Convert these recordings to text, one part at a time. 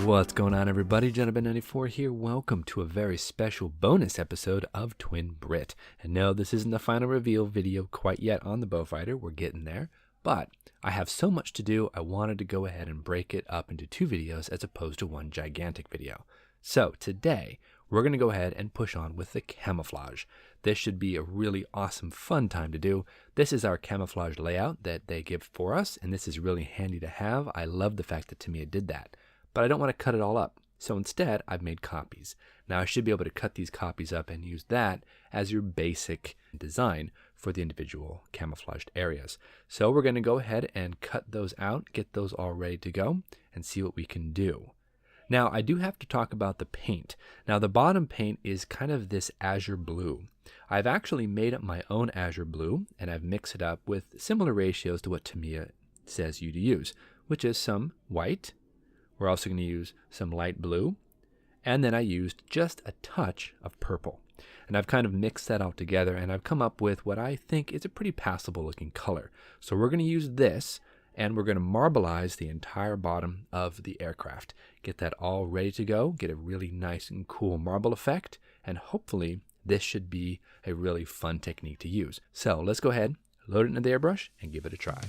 What's going on, everybody? Gentleman94 here. Welcome to a very special bonus episode of TwinBrit. And no, this isn't the final reveal video quite yet on the Beaufighter. We're getting there. But I have so much to do, I wanted to go ahead and break it up into two videos as opposed to one gigantic video. So today, we're going to go ahead and push on with the camouflage. This should be a really awesome, fun time to do. This is our camouflage layout that they give for us, and this is really handy to have. I love the fact that Tamiya did that. But I don't want to cut it all up. So instead, I've made copies. Now I should be able to cut these copies up and use that as your basic design for the individual camouflaged areas. So we're going to go ahead and cut those out, get those all ready to go, and see what we can do. Now I do have to talk about the paint. Now the bottom paint is kind of this azure blue. I've actually made up my own azure blue, and I've mixed it up with similar ratios to what Tamiya says you to use, which is some white. We're also going to use some light blue, and then I used just a touch of purple. And I've kind of mixed that all together, and I've come up with what I think is a pretty passable looking color. So we're going to use this, and we're going to marbleize the entire bottom of the aircraft. Get that all ready to go, get a really nice and cool marble effect, and hopefully this should be a really fun technique to use. So let's go ahead, load it into the airbrush, and give it a try.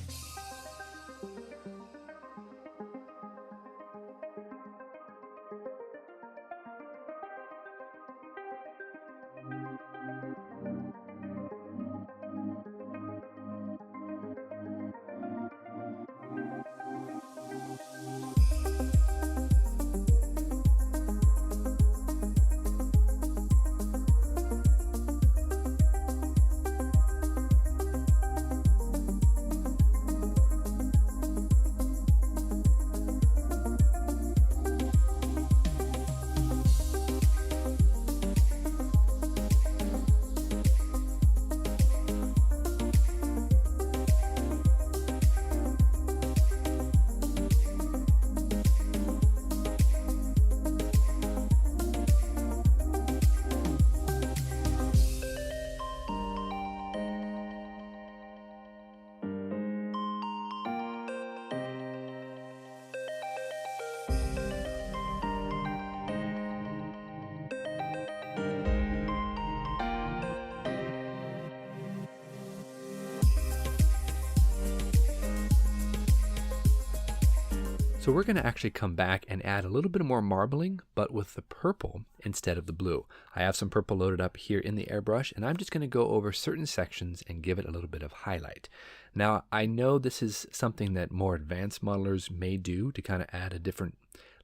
So we're going to actually come back and add a little bit more marbling, but with the purple instead of the blue. I have some purple loaded up here in the airbrush, and I'm just going to go over certain sections and give it a little bit of highlight. Now, I know this is something that more advanced modelers may do to kind of add a different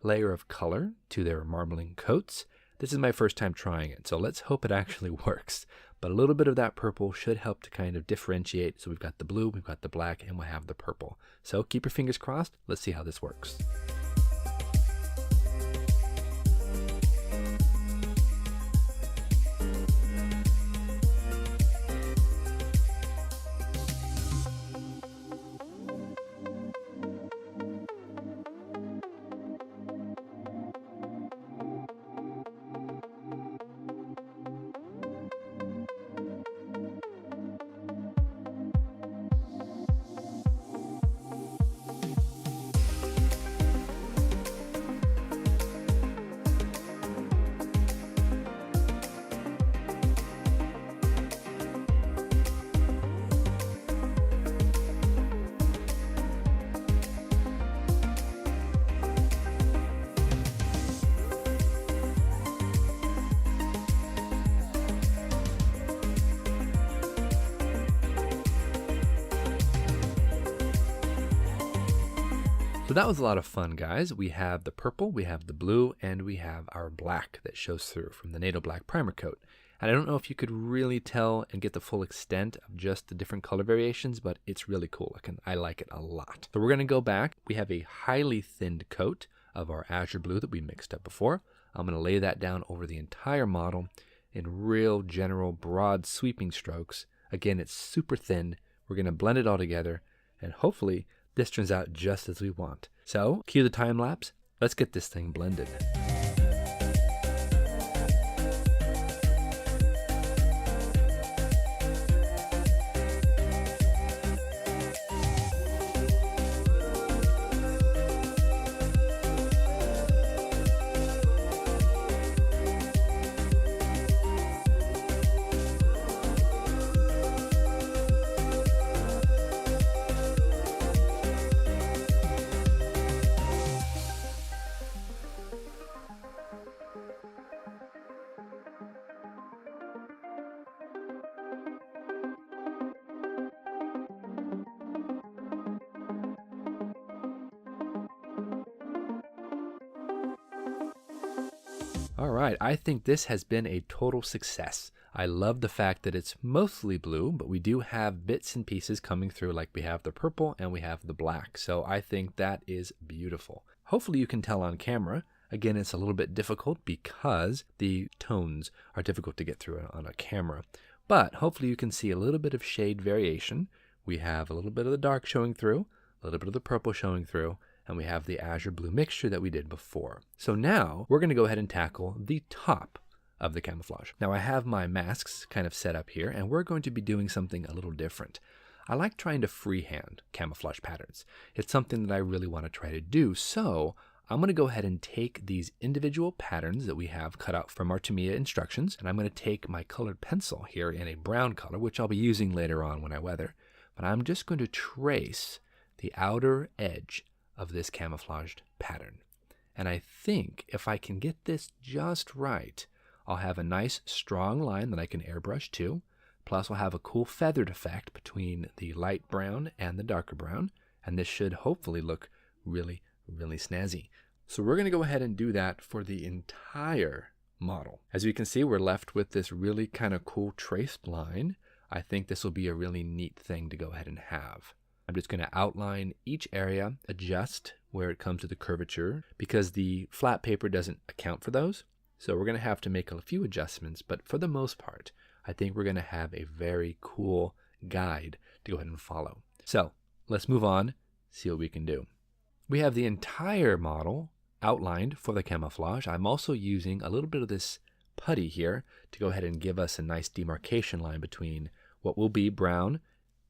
layer of color to their marbling coats. This is my first time trying it, so let's hope it actually works. But a little bit of that purple should help to kind of differentiate. So we've got the blue, we've got the black, and we'll have the purple. So keep your fingers crossed. Let's see how this works. So that was a lot of fun, guys. We have the purple, we have the blue, and we have our black that shows through from the NATO Black primer coat. And I don't know if you could really tell and get the full extent of just the different color variations, but it's really cool looking. I like it a lot. So we're going to go back. We have a highly thinned coat of our azure blue that we mixed up before. I'm going to lay that down over the entire model in real general broad sweeping strokes. Again, it's super thin. We're going to blend it all together, and hopefully this turns out just as we want. So cue the time lapse. Let's get this thing blended. All right, I think this has been a total success. I love the fact that it's mostly blue, but we do have bits and pieces coming through, like we have the purple and we have the black. So I think that is beautiful. Hopefully you can tell on camera. Again, it's a little bit difficult because the tones are difficult to get through on a camera. But hopefully you can see a little bit of shade variation. We have a little bit of the dark showing through, a little bit of the purple showing through, and we have the azure blue mixture that we did before. So now we're going to go ahead and tackle the top of the camouflage. Now I have my masks kind of set up here, and we're going to be doing something a little different. I like trying to freehand camouflage patterns. It's something that I really want to try to do, so I'm going to go ahead and take these individual patterns that we have cut out from our Tamiya instructions, and I'm going to take my colored pencil here in a brown color, which I'll be using later on when I weather, but I'm just going to trace the outer edge of this camouflaged pattern. And I think if I can get this just right, I'll have a nice strong line that I can airbrush to, plus I'll have a cool feathered effect between the light brown and the darker brown, and this should hopefully look really snazzy. So we're going to go ahead and do that for the entire model. As you can see, we're left with this really kind of cool traced line. I think this will be a really neat thing to go ahead and have. I'm just going to outline each area, adjust where it comes to the curvature, because the flat paper doesn't account for those. So we're going to have to make a few adjustments, but for the most part, I think we're going to have a very cool guide to go ahead and follow. So let's move on, see what we can do. We have the entire model outlined for the camouflage. I'm also using a little bit of this putty here to go ahead and give us a nice demarcation line between what will be brown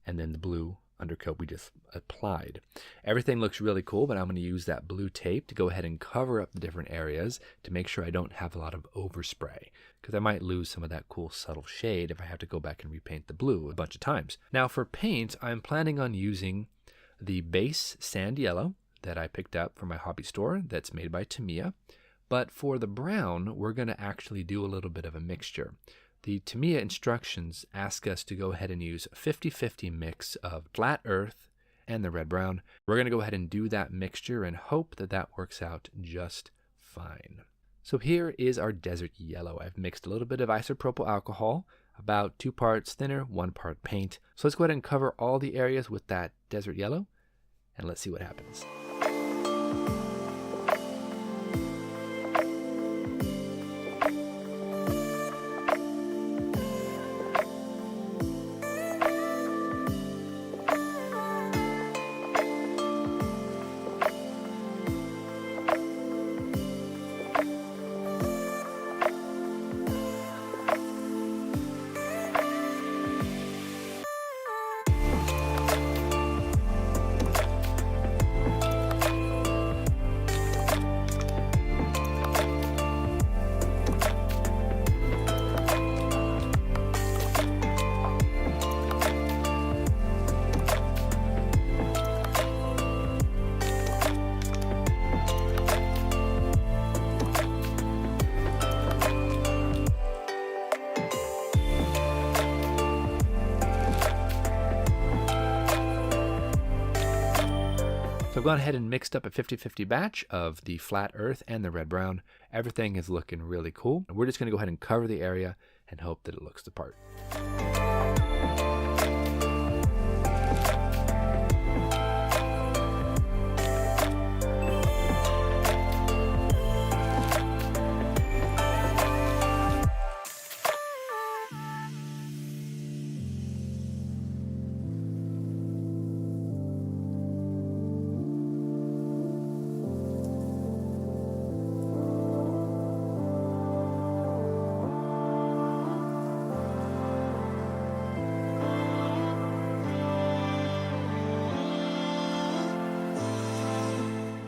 and then the blue undercoat we just applied. Everything looks really cool, but I'm going to use that blue tape to go ahead and cover up the different areas to make sure I don't have a lot of overspray, because I might lose some of that cool subtle shade if I have to go back and repaint the blue a bunch of times. Now for paint, I'm planning on using the base sand yellow that I picked up from my hobby store that's made by Tamiya, but for the brown, we're going to actually do a little bit of a mixture. The Tamiya instructions ask us to go ahead and use a 50-50 mix of flat earth and the red brown. We're going to go ahead and do that mixture and hope that that works out just fine. So here is our desert yellow. I've mixed a little bit of isopropyl alcohol, about 2 parts thinner, 1 part paint. So let's go ahead and cover all the areas with that desert yellow, and let's see what happens. So I've gone ahead and mixed up a 50-50 batch of the flat earth and the red brown. Everything is looking really cool. We're just going to go ahead and cover the area and hope that it looks the part.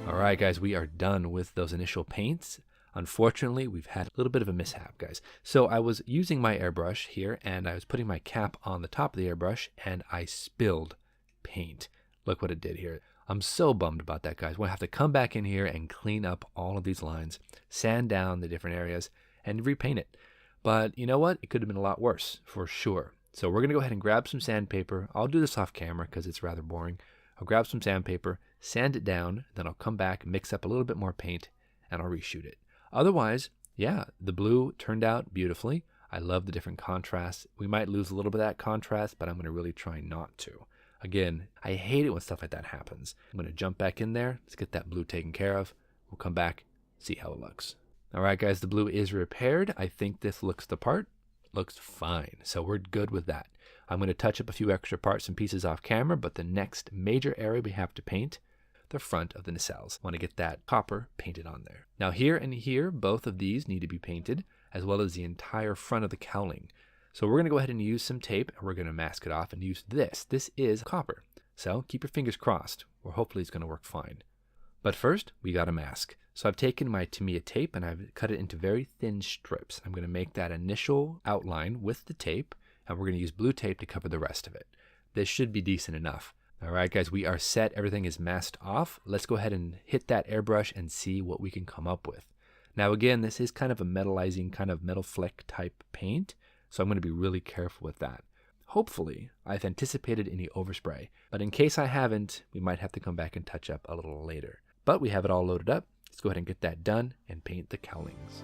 Alright guys, we are done with those initial paints. Unfortunately, we've had a little bit of a mishap, guys. So I was using my airbrush here, and I was putting my cap on the top of the airbrush, and I spilled paint. Look what it did here. I'm so bummed about that, guys. We'll have to come back in here and clean up all of these lines, sand down the different areas, and repaint it. But you know what? It could have been a lot worse, for sure. So we're going to go ahead and grab some sandpaper. I'll do this off camera because it's rather boring. I'll grab some sandpaper, sand it down, then I'll come back, mix up a little bit more paint, and I'll reshoot it. Otherwise, yeah, the blue turned out beautifully. I love the different contrasts. We might lose a little bit of that contrast, but I'm going to really try not to. Again, I hate it when stuff like that happens. I'm going to jump back in there. Let's get that blue taken care of. We'll come back, see how it looks. All right, guys, the blue is repaired. I think this looks the part. Looks fine. So we're good with that. I'm going to touch up a few extra parts and pieces off camera, but the next major area we have to paint, the front of the nacelles. I want to get that copper painted on there. Now here and here, both of these need to be painted, as well as the entire front of the cowling. So we're going to go ahead and use some tape, and we're going to mask it off and use this. This is copper. So keep your fingers crossed, or hopefully it's going to work fine. But first, we got a mask. So I've taken my Tamiya tape and I've cut it into very thin strips. I'm going to make that initial outline with the tape, and we're going to use blue tape to cover the rest of it. This should be decent enough. All right, guys, we are set. Everything is masked off. Let's go ahead and hit that airbrush and see what we can come up with. Now, again, this is kind of a metallizing, kind of metal fleck type paint, so I'm going to be really careful with that. Hopefully, I've anticipated any overspray, but in case I haven't, we might have to come back and touch up a little later. But we have it all loaded up. Let's go ahead and get that done and paint the cowlings.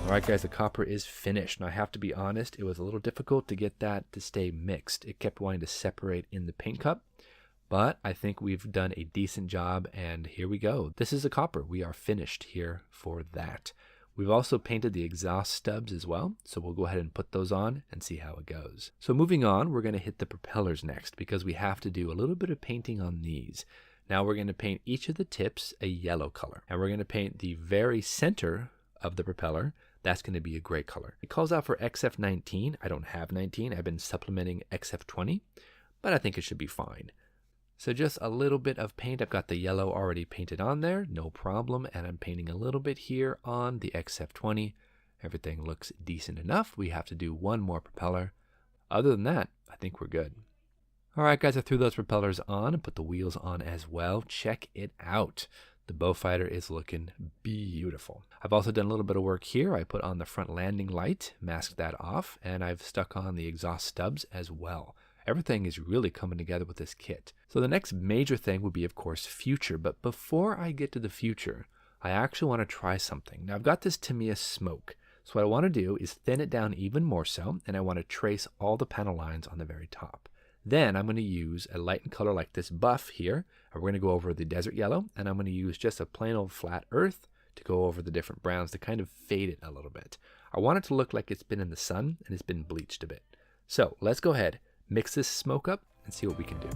Alright guys, the copper is finished. Now I have to be honest, it was a little difficult to get that to stay mixed. It kept wanting to separate in the paint cup, but I think we've done a decent job, and here we go. This is the copper. We are finished here for that. We've also painted the exhaust stubs as well, so we'll go ahead and put those on and see how it goes. So moving on, we're going to hit the propellers next because we have to do a little bit of painting on these. Now we're going to paint each of the tips a yellow color, and we're going to paint the very center of the propeller. That's going to be a gray color. It calls out for XF19. I don't have 19. I've been supplementing XF20, but I think it should be fine. So just a little bit of paint. I've got the yellow already painted on there, no problem. And I'm painting a little bit here on the XF20. Everything looks decent enough. We have to do one more propeller. Other than that, I think we're good. All right, guys, I threw those propellers on and put the wheels on as well. Check it out. The Beaufighter is looking beautiful. I've also done a little bit of work here. I put on the front landing light, masked that off, and I've stuck on the exhaust stubs as well. Everything is really coming together with this kit. So the next major thing would be, of course, future. But before I get to the future, I actually want to try something. Now, I've got this Tamiya Smoke. So what I want to do is thin it down even more so, and I want to trace all the panel lines on the very top. Then I'm going to use a light color like this buff here, and we're going to go over the desert yellow, and I'm going to use just a plain old flat earth to go over the different browns to kind of fade it a little bit. I want it to look like it's been in the sun and it's been bleached a bit. So let's go ahead, mix this smoke up and see what we can do.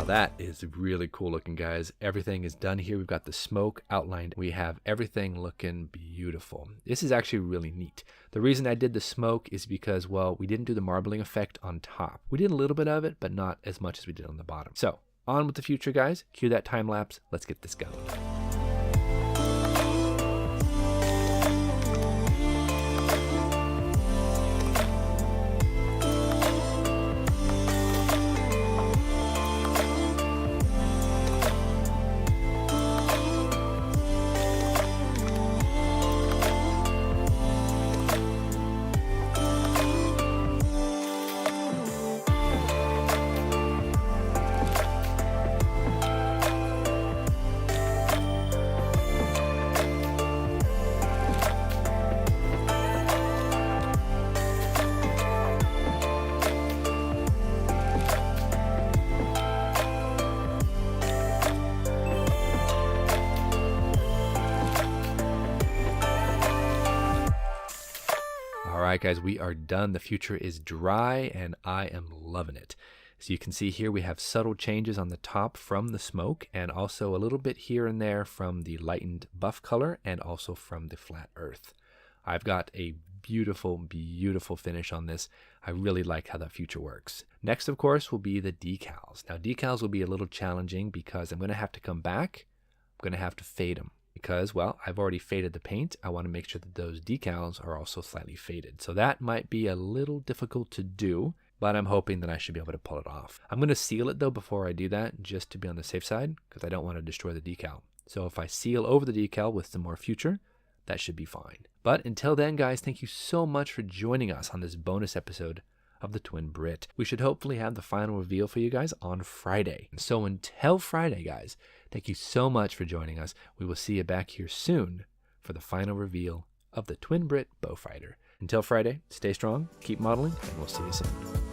That is really cool looking, guys. Everything is done here. We've got the smoke outlined. We have everything looking beautiful. This is actually really neat. The reason I did the smoke is because, well, we didn't do the marbling effect on top. We did a little bit of it, but not as much as we did on the bottom. So on with the future, guys. Cue that time lapse. Let's get this going. guys, we are done. The future is dry and I am loving it. So you can see here we have subtle changes on the top from the smoke, and also a little bit here and there from the lightened buff color and also from the flat earth. I've got a beautiful, beautiful finish on this. I really like how that future works. Next, of course, will be the decals. Now, decals will be a little challenging because I'm going to have to come back. I'm going to have to fade them because, well, I've already faded the paint. I want to make sure that those decals are also slightly faded. So that might be a little difficult to do, but I'm hoping that I should be able to pull it off. I'm going to seal it, though, before I do that, just to be on the safe side because I don't want to destroy the decal. So if I seal over the decal with some more future, that should be fine. But until then, guys, thank you so much for joining us on this bonus episode of the TwinBrit. We should hopefully have the final reveal for you guys on Friday. So until Friday, guys, thank you so much for joining us. We will see you back here soon for the final reveal of the TwinBrit Beaufighter. Until Friday, stay strong, keep modeling, and we'll see you soon.